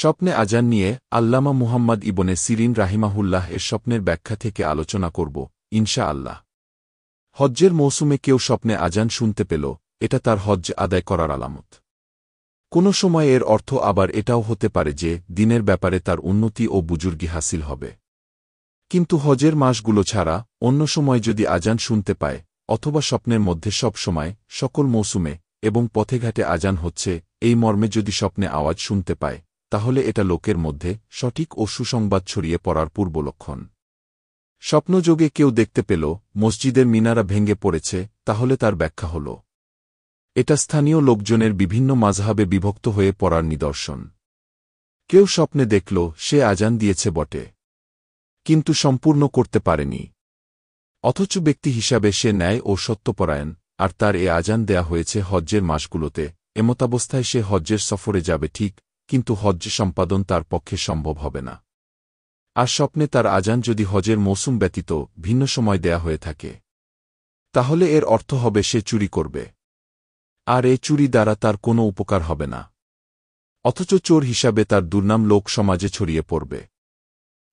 স্বপ্নে আজান নিয়ে আল্লামা মুহাম্মদ ইবনে সিরিন রাহিমাহুল্লাহ এর স্বপ্নের ব্যাখ্যা থেকে আলোচনা করব ইনশা আল্লাহ। হজ্জের মৌসুমে কেউ স্বপ্নে আজান শুনতে পেল, এটা তার হজ্জ আদায় করার আলামত। কোনো সময় এর অর্থ আবার এটাও হতে পারে যে দিনের ব্যাপারে তার উন্নতি ও বুজুর্গি হাসিল হবে। কিন্তু হজের মাসগুলো ছাড়া অন্য সময় যদি আজান শুনতে পায়, অথবা স্বপ্নের মধ্যে সব সময়, সকল মৌসুমে এবং পথেঘাটে আজান হচ্ছে, এই মর্মে যদি স্বপ্নে আওয়াজ শুনতে পায়, তাহলে এটা লোকের মধ্যে সঠিক ও সুসংবাদ ছড়িয়ে পড়ার পূর্বলক্ষণ। স্বপ্নযোগে কেউ দেখতে পেল মসজিদের মিনারা ভেঙে পড়েছে, তাহলে তার ব্যাখ্যা হল এটা স্থানীয় লোকজনের বিভিন্ন মাযহাবে বিভক্ত হয়ে পড়ার নিদর্শন। কেউ স্বপ্নে দেখল সে আজান দিয়েছে বটে, কিন্তু সম্পূর্ণ করতে পারেনি, অথচ ব্যক্তি হিসাবে সে ন্যায় ও সত্যপরায়ণ, আর তার এ আজান দেয়া হয়েছে হজ্জের মাসগুলোতে। এমতাবস্থায় সে হজ্জের সফরে যাবে ঠিক, কিন্তু হজ্জ সম্পাদন তার পক্ষে সম্ভব হবে না। আর স্বপ্নে তার আজান যদি হজের মৌসুম ব্যতীত ভিন্ন সময় দেয়া হয়ে থাকে, তাহলে এর অর্থ হবে সে চুরি করবে, আর এ চুরি দ্বারা তার কোনো উপকার হবে না, অথচ চোর হিসাবে তার দুর্নাম লোক সমাজে ছড়িয়ে পড়বে।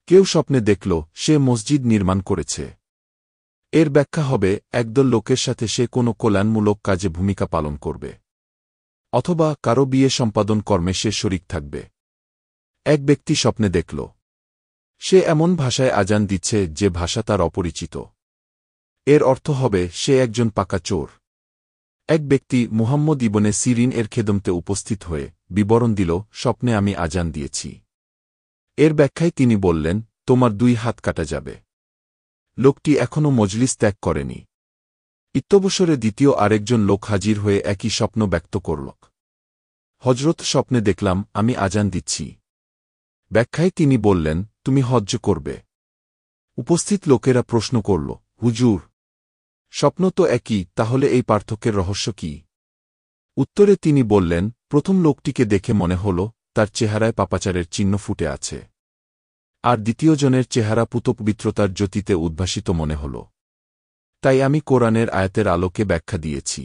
কেউ স্বপ্নে দেখল সে মসজিদ নির্মাণ করেছে, এর ব্যাখ্যা হবে একদল লোকের সাথে সে কোনো কল্যাণমূলক কাজে ভূমিকা পালন করবে, অথবা কারো বিয়ে সম্পাদন কর্মে সে শরিক থাকবে। এক ব্যক্তি স্বপ্নে দেখল সে এমন ভাষায় আজান দিচ্ছে যে ভাষা তার অপরিচিত, এর অর্থ হবে সে একজন পাকা চোর। এক ব্যক্তি মুহাম্মদ ইবনে সিরিন এর খেদমতে উপস্থিত হয়ে বিবরণ দিল, স্বপ্নে আমি আজান দিয়েছি। এর ব্যাখ্যায় তিনি বললেন, তোমার 2 হাত কাটা যাবে। লোকটি এখনও মজলিস ত্যাগ করেনি। ইত্যবসরে দ্বিতীয় আরেকজন লোক হাজির হয়ে একই স্বপ্ন ব্যক্ত করল। হজরত, স্বপ্নে দেখলাম আমি আজান দিচ্ছি। ব্যাখ্যায় তিনি বললেন, তুমি হজ্জ করবে। উপস্থিত লোকেরা প্রশ্ন করল, হুজুর, স্বপ্ন তো একই, তাহলে এই পার্থক্যের রহস্য কি? উত্তরে তিনি বললেন, প্রথম লোকটিকে দেখে মনে হল তার চেহারায় পাপাচারের চিহ্ন ফুটে আছে, আর দ্বিতীয়জনের চেহারা পুতপবিত্রতার জ্যোতিতে উদ্ভাসিত মনে হল। তাই আমি কোরআনের আয়াতের আলোকে ব্যাখ্যা দিয়েছি।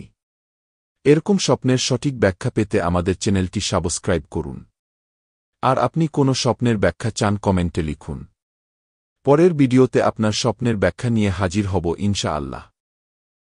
এরকম স্বপ্নের সঠিক ব্যাখ্যা পেতে আমাদের চ্যানেলটি সাবস্ক্রাইব করুন। আর আপনি কোনো স্বপ্নের ব্যাখ্যা চান কমেন্টে লিখুন। পরের ভিডিওতে আপনার স্বপ্নের ব্যাখ্যা নিয়ে হাজির হব ইনশা আল্লাহ।